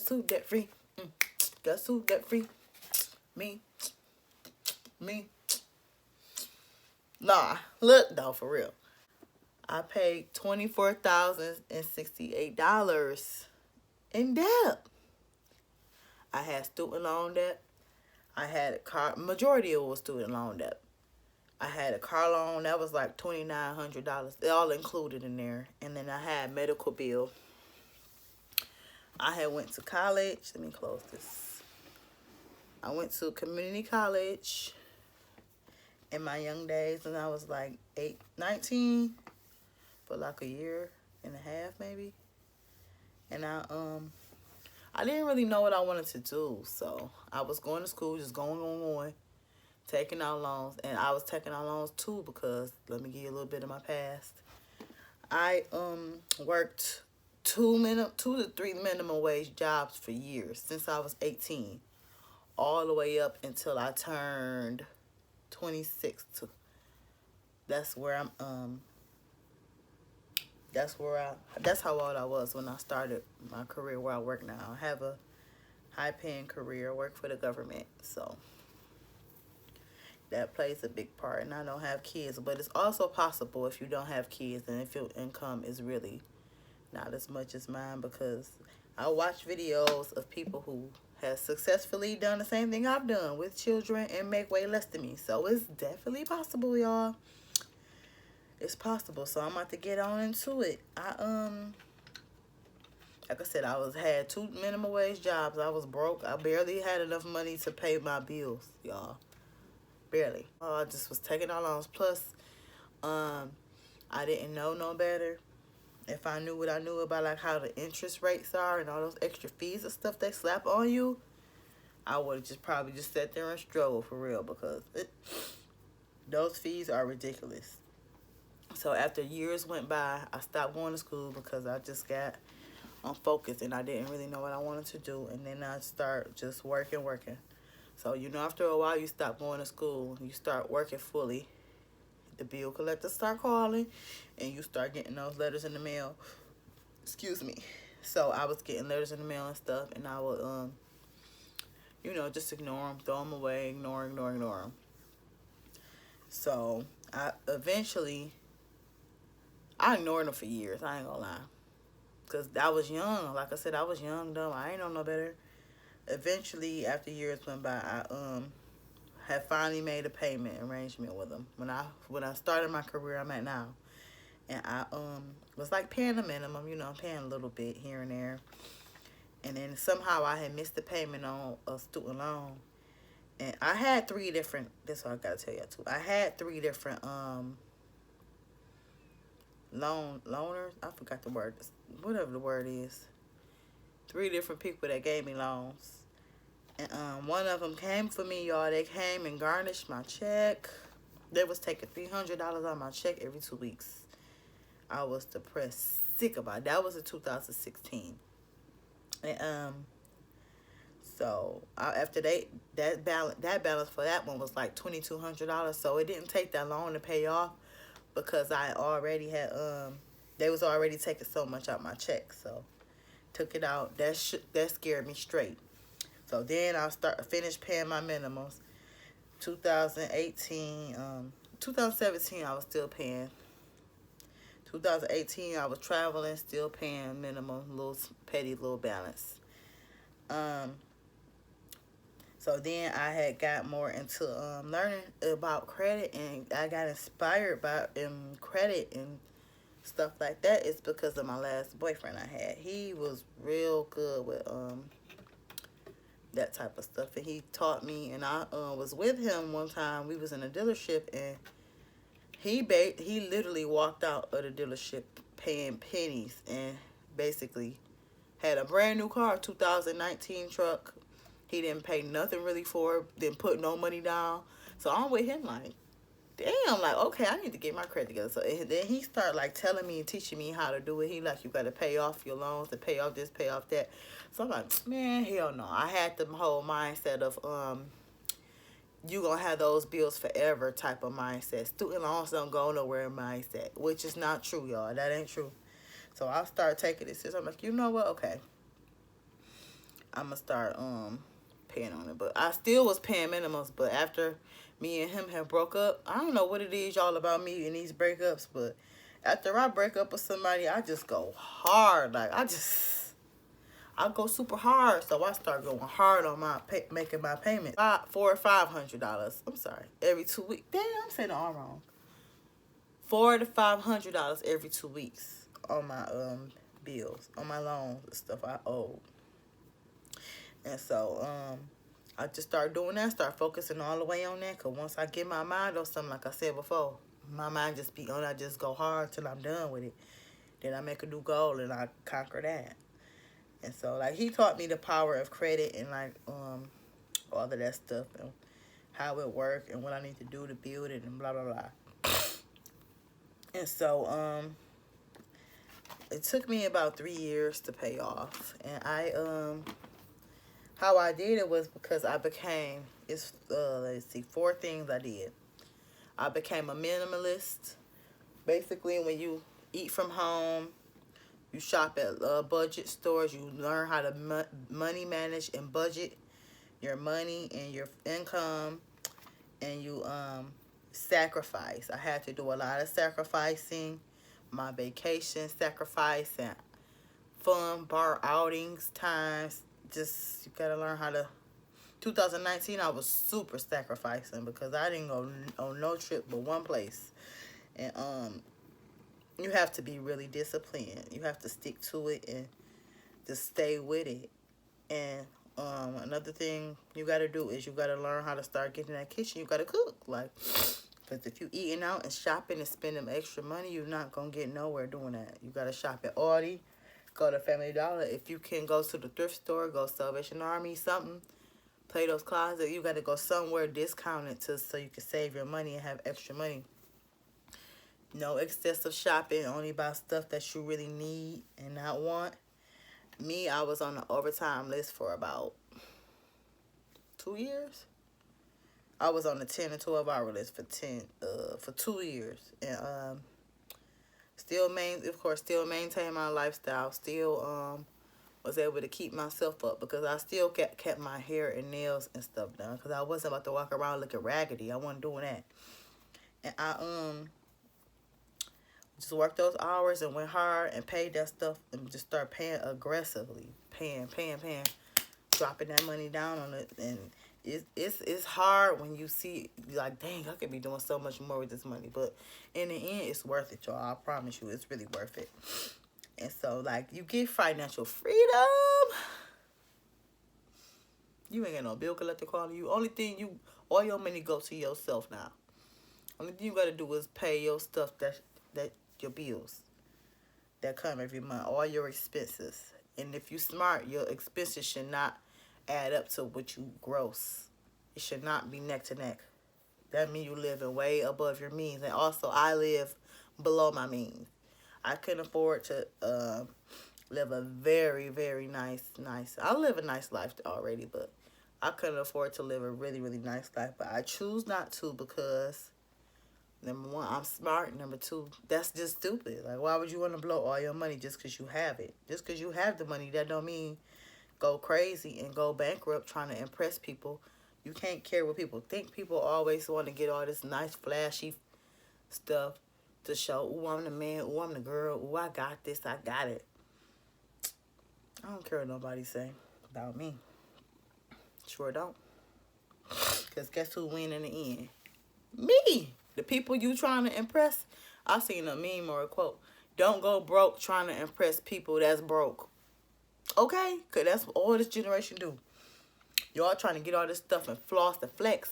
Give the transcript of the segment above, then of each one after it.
who debt free? Guess who debt free? Me. Me. Nah, look though, for real. I paid $24,068 in debt. I had student loan debt. I had a car. Majority of it was student loan debt. I had a car loan that was like $2,900. They all included in there. And then I had medical bill. I had went to college. Let me close this. I went to community college in my young days when I was like 19 for like a year and a half maybe. And I didn't really know what I wanted to do. So I was going to school, just going, taking out loans. And I was taking out loans too because, let me give you a little bit of my past. I worked 2 to 3 minimum wage jobs for years since I was 18, all the way up until I turned 26. That's how old I was when I started my career where I work now. I have a high-paying career, work for the government, so that plays a big part. And I don't have kids, but it's also possible if you don't have kids and if your income is really not as much as mine, because I watch videos of people who have successfully done the same thing I've done with children and make way less than me. So it's definitely possible, y'all. It's possible. So I'm about to get on into it. Like I said, had 2 minimum wage jobs. I was broke. I barely had enough money to pay my bills, y'all. Barely. I just was taking out loans. Plus, I didn't know no better. If I knew what I knew about like how the interest rates are and all those extra fees and stuff they slap on you, I would have probably sat there and struggled for real, because those fees are ridiculous. So after years went by, I stopped going to school because I just got unfocused and I didn't really know what I wanted to do. And then I start just working. So, after a while, you stop going to school. You start working fully. The bill collectors start calling, and you start getting those letters in the mail. Excuse me. So I was getting letters in the mail and stuff, and I would, just ignore them, throw them away, ignore them. So I ignored them for years. I ain't gonna lie. Because I was young. Like I said, I was young, dumb. I ain't know no better. Eventually, after years went by, I had finally made a payment arrangement with them. When I started my career I'm at now. And I was like paying the minimum, paying a little bit here and there. And then somehow I had missed the payment on a student loan. And I had 3 different, this is what I gotta tell you too. I had 3 different loaners. I forgot the word. Whatever the word is. 3 different people that gave me loans. And one of them came for me, y'all. They came and garnished my check. They was taking $300 out of my check every 2 weeks. I was depressed, sick about it. That was in 2016. And so after that balance for that one was like $2,200. So it didn't take that long to pay off, because I already had they was already taking so much out my check. So took it out. That scared me straight. So then I finished paying my minimums. 2017 I was still paying. 2018 I was traveling, still paying minimum, petty balance. So then I had got more into learning about credit, and I got inspired by credit and stuff like that. It's because of my last boyfriend I had. He was real good with that type of stuff, and he taught me. And I was with him one time. We was in a dealership, and he literally walked out of the dealership paying pennies, and basically had a brand new car, 2019 truck. He didn't pay nothing really for it, didn't put no money down. So I'm with him like, damn, like, okay, I need to get my credit together. So then he started like telling me and teaching me how to do it. He like, you got to pay off your loans, to pay off this, pay off that. So I'm like, man, hell no. I had the whole mindset of you gonna have those bills forever type of mindset. Student loans don't go nowhere mindset, which is not true, y'all. That ain't true. So I started taking it serious. I'm like, you know what? Okay. I'm gonna start paying on it. But I still was paying minimums. But after me and him have broke up, I don't know what it is y'all about me and these breakups, but after I break up with somebody, I just go hard. Like I go super hard. So I start going hard on my making my payments. $400 or $500. I'm sorry, every 2 weeks. Damn, I'm saying it all wrong. $400 to $500 every 2 weeks on my bills, on my loans and stuff I owe. And so I just start doing that, start focusing all the way on that. Cause once I get my mind on something, like I said before, my mind just be on. I just go hard till I'm done with it. Then I make a new goal and I conquer that. And so like he taught me the power of credit and like all of that stuff and how it works and what I need to do to build it and blah blah blah. And so it took me about 3 years to pay off. And I how I did it was because I became, let's see, 4 things I did. I became a minimalist. Basically, when you eat from home, you shop at budget stores, you learn how to money manage and budget your money and your income, and you sacrifice. I had to do a lot of sacrificing, my vacation sacrificing, fun bar outings times. Just you gotta learn how to. 2019 I was super sacrificing because I didn't go on no trip but one place. And you have to be really disciplined. You have to stick to it and just stay with it. And another thing you gotta do is you gotta learn how to start getting in that kitchen. You gotta cook. Like, because if you eating out and shopping and spending extra money, you're not gonna get nowhere doing that. You gotta shop at Aldi. Go to Family Dollar. If you can go to the thrift store, go Salvation Army, something. Plato's Closet. You got to go somewhere discounted so you can save your money and have extra money. No excessive shopping. Only buy stuff that you really need and not want. Me, I was on the overtime list for about 2 years. I was on the 10 and 12 hour list for 2 years. And still maintain my lifestyle. Still was able to keep myself up because I still kept my hair and nails and stuff done because I wasn't about to walk around looking raggedy. I wasn't doing that. And I just worked those hours and went hard and paid that stuff and just start paying aggressively. Paying. Dropping that money down on it. And it's hard when you see, like, dang, I could be doing so much more with this money. But in the end, it's worth it, y'all. I promise you, it's really worth it. And so, like, you get financial freedom. You ain't got no bill collector calling you. Only thing all your money go to yourself now. Only thing you got to do is pay your stuff, that your bills that come every month, all your expenses. And if you smart, your expenses should not add up to what you gross. It should not be neck to neck. That means you living way above your means. And also, I live below my means. I couldn't afford to live a very, very nice. I live a nice life already, but I couldn't afford to live a really, really nice life. But I choose not to because, number one, I'm smart. Number two, that's just stupid. Like, why would you want to blow all your money just because you have it? Just because you have the money, that don't mean go crazy and go bankrupt trying to impress people. You can't care what people think. People always want to get all this nice, flashy stuff to show, ooh, I'm the man, ooh, I'm the girl, ooh, I got this, I got it. I don't care what nobody say about me. Sure don't. Because guess who win in the end? Me. The people you trying to impress. I seen a meme or a quote. Don't go broke trying to impress people that's broke. Okay? Because that's what all this generation do. Y'all trying to get all this stuff and floss the flex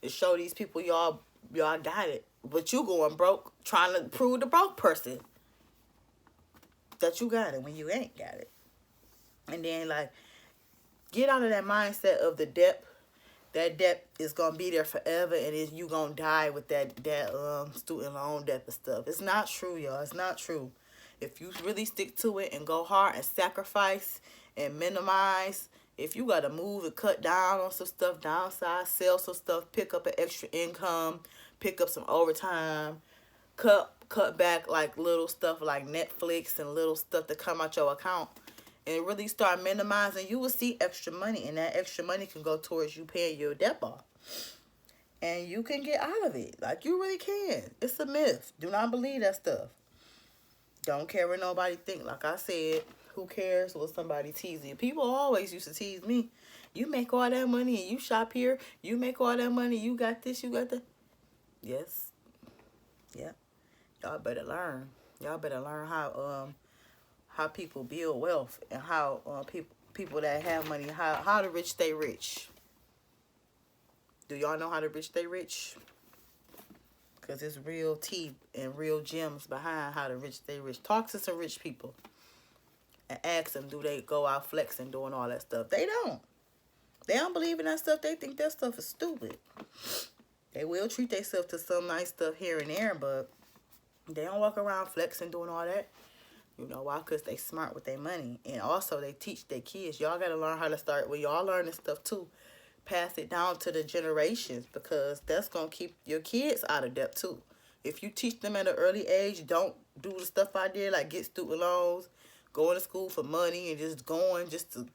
to show these people y'all got it. But you going broke trying to prove the broke person that you got it when you ain't got it. And then, like, get out of that mindset of the debt. That debt is going to be there forever, and you going to die with that student loan debt and stuff. It's not true, y'all. It's not true. If you really stick to it and go hard and sacrifice and minimize, if you got to move and cut down on some stuff, downsize, sell some stuff, pick up an extra income, pick up some overtime, cut back like little stuff like Netflix and little stuff that come out your account, and really start minimizing, you will see extra money, and that extra money can go towards you paying your debt off. And you can get out of it. Like, you really can. It's a myth. Do not believe that stuff. Don't care what nobody think. Like I said, who cares what somebody teasing you? People always used to tease me. You make all that money and you shop here. You make all that money. You got this. You got that. Yes. Yeah. Y'all better learn. Y'all better learn how people build wealth, and how people that have money, how the rich stay rich. Do y'all know how the rich stay rich? Because it's real tea and real gems behind how the rich stay rich. Talk to some rich people and ask them, do they go out flexing, doing all that stuff? They don't. They don't believe in that stuff. They think that stuff is stupid. They will treat themselves to some nice stuff here and there, but they don't walk around flexing, doing all that. You know why? Because they smart with their money. And also, they teach their kids. Y'all got to learn how to start. Well, y'all learn this stuff, too. Pass it down to the generations, because that's going to keep your kids out of debt, too. If you teach them at an early age, don't do the stuff I did, like get student loans, going to school for money, and just going just to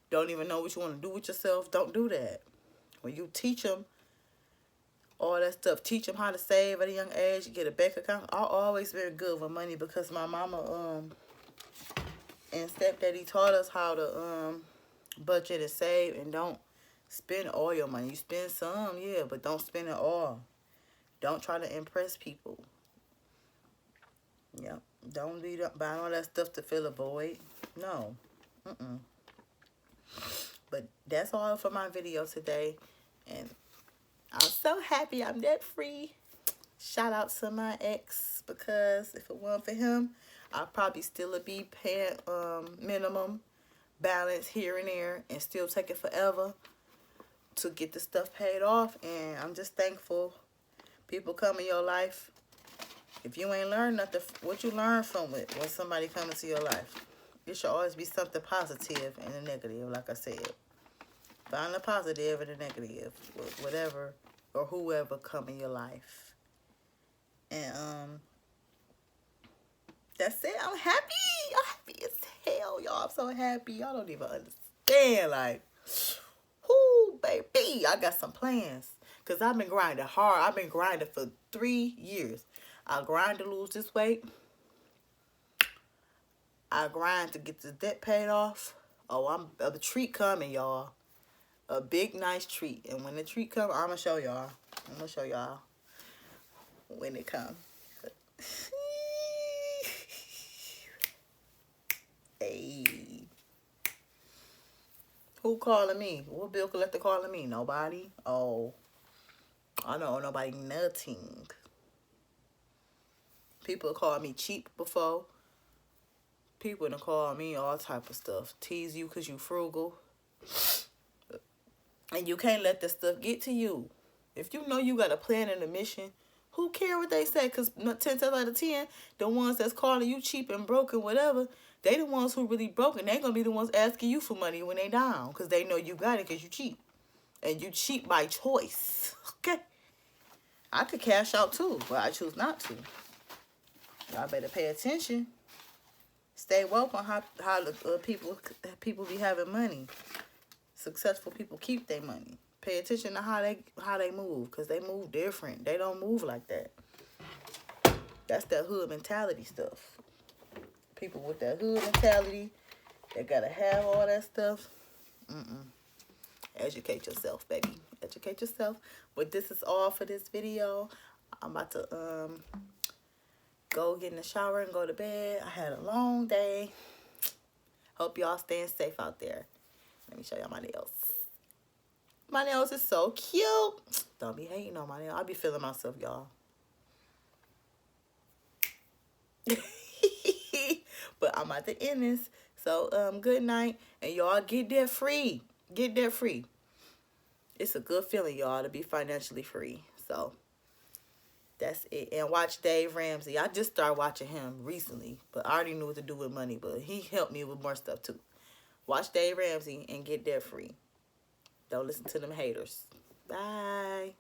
don't even know what you want to do with yourself. Don't do that. When you teach them all that stuff, teach them how to save at a young age, get a bank account. I've always been good with money, because my mama and stepdaddy taught us how to budget and save, and don't spend all your money. You spend some, yeah, but don't spend it all. Don't try to impress people. Yep. Don't be buying all that stuff to fill a void. No. But that's all for my video today. And I'm so happy I'm debt free. Shout out to my ex, because if it weren't for him, I'd probably still be paying minimum balance here and there, and still take it forever to get the stuff paid off. And I'm just thankful people come in your life. If you ain't learned nothing, what you learn from it when somebody comes into your life? It should always be something positive and a negative, like I said. Find the positive and the negative, whatever or whoever come in your life. And that's it. I'm happy. I'm happy as hell, y'all. I'm so happy. Y'all don't even understand. Like, whoo, baby, I got some plans. Because I've been grinding hard. I've been grinding for 3 years. I grind to lose this weight. I grind to get the debt paid off. Oh, the treat coming, y'all. A big, nice treat. And when the treat comes, I'm going to show y'all. I'm going to show y'all when it comes. Hey. Who calling me? What bill collector calling me? Nobody? Oh. I don't know nobody nothing. People call me cheap before. People done call me all type of stuff. Tease you because you frugal. And you can't let this stuff get to you. If you know you got a plan and a mission, who care what they say? Because 10 times out of 10, the ones that's calling you cheap and broken, whatever, they the ones who really broken. They going to be the ones asking you for money when they down. Because they know you got it because you cheap. And you cheap by choice. Okay? I could cash out too, but I choose not to. Y'all better pay attention. Stay woke on how the people be having money. Successful people keep their money. Pay attention to how they move, because they move different. They don't move like that. That's that hood mentality stuff. People with that hood mentality, they gotta have all that stuff. Educate yourself, baby. Educate yourself. But this is all for this video. I'm about to go get in the shower and go to bed. I had a long day. Hope y'all staying safe out there. Let me show y'all my nails. My nails is so cute. Don't be hating on my nails. I'll be feeling myself, y'all. But I'm about to end this. So, good night. And y'all get debt free. Get debt free. It's a good feeling, y'all, to be financially free. So, that's it. And watch Dave Ramsey. I just started watching him recently. But I already knew what to do with money. But he helped me with more stuff, too. Watch Dave Ramsey and get debt free. Don't listen to them haters. Bye.